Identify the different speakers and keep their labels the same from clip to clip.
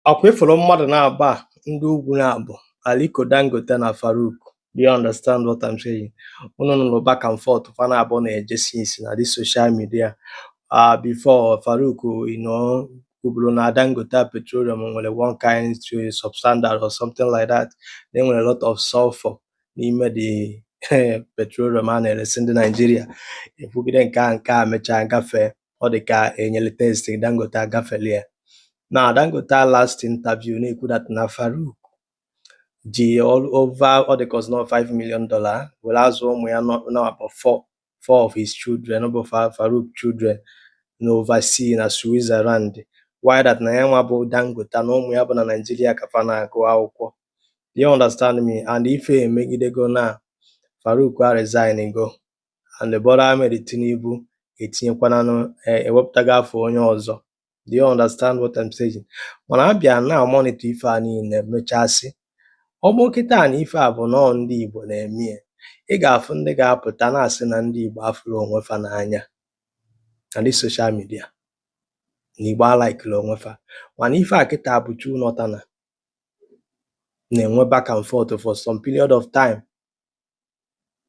Speaker 1: Akwụfụrụ mmadụ na-aba ndị ugwu na-abụ Aliko Dangote na Farouk. Do you understand what I'm saying? Unu nụrụ back and forth fana abụọ na-eje since na this social media. Before Farouk, kwuburu na Dangote petroleum nwere one kind to substandard or something like that. They nwere a lot of sulfur n'ime the petroleum a na-eresi ndị Nigeria. Ekwugide nke a mechaa gafee, ọ dị ka enyere test Dangote agafeli ya. Now Dangote last interview na-ekwu that na Farouk ji over all the cost not $5 million, well as ụmụ ya now about four of his children, about Farouk children, na oversee na Switzerland. Why that na ya nwa bụ Dangote na ụmụ ya bụ na Nigeria ka fa na-agụ akwụkwọ. You understand me? And ife emegidego na Farouk resign go, and the Bola Ahmed Tinubu etinyekwana ewepụtago afọ onye ọzọ. Do you understand what I'm saying? Mana abịa na monitor ife a niile mechasị, ọgbọ kịta na ife a bụ nọọ ndị Igbo na-eme, ị ga-afụ ndị ga-apụta na-asị na ndị Igbo afụrụ onwe fa n'anya na ndị social media na Igbo alaikiri onwe fa. Mana ife a kịta bụ true nọta na-enwe back and forth for some period of time.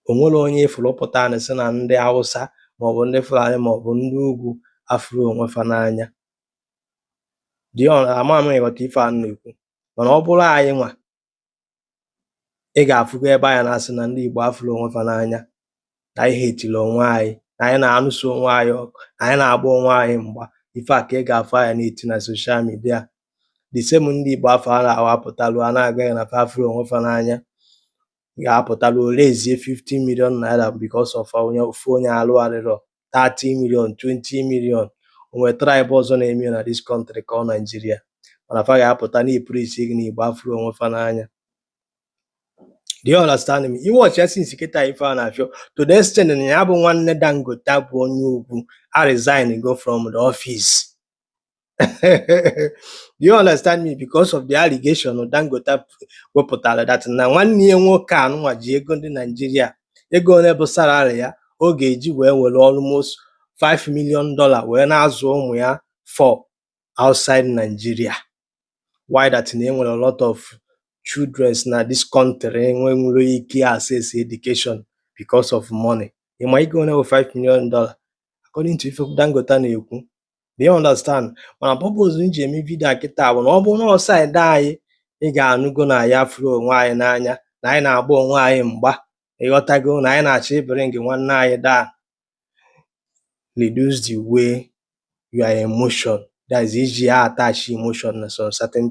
Speaker 1: Onwere onye ifuru pụta na sị na ndị Hausa maọbụ ndị Fulani maọbụ ndị ugwu afụrụ onwe fa n'anya. Ama m ịghọta ife a na-ekwu, mana ọ bụrụ anyị nwa, ị ga-afụgo ebe anyị na-asị na ndị Igbo afụrụ onwe fa n'anya, na anyị hetiri onwe anyị, na anyị na-anụso onwe anyị ọkụ, na anyị na-agba onwe anyị mgba. Ife a ka ị ga-afụ anyị na-eti na social media. The same ndị Igbo afọ a na-awapụtalụ a na-aga ya na fa afụrụ onwe fa n'anya ga-apụtalụ olezie 50 million naira because of ofu onye alụ arịrọ 30 million 20 million. Onwe tribe ọzọ na-eme na this country ka ọ Nigeria, mana fa ga-apụta na ipurisi gị na Igbo afụrụ onwe fa n'anya. Do you understand me? Iwọchi ya since kịta ife a na-afịọ to the extent na ya bụ nwanne Dangote bụ onye ugwu a resign go from the office. Do you understand me? Because of the allegation Dangote wepụtara that na nwanne ya nwoke anụnwa ji ego ndị Nigeria, ego ole bụ salary ya, ọ ga-eji wee were almost $5 million wee na-azụ ụmụ ya for outside Nigeria. Why that na enwere a lot of children na this country nwere ike access education because of money. Ịma ego ole bụ $5 million according to ife Dangote na-ekwu. Do you understand? Mana purpose nji eme vidio kịta bụ na ọ bụ na side anyị ị ga-anụgo na ya afụrụ onwe anyị n'anya, na anyị na-agba onwe anyị mgba, ịghọtago na anyị na-achọ ibring nwanne anyị down. Reduce the way your emotion, that is iji attach emotion na some certain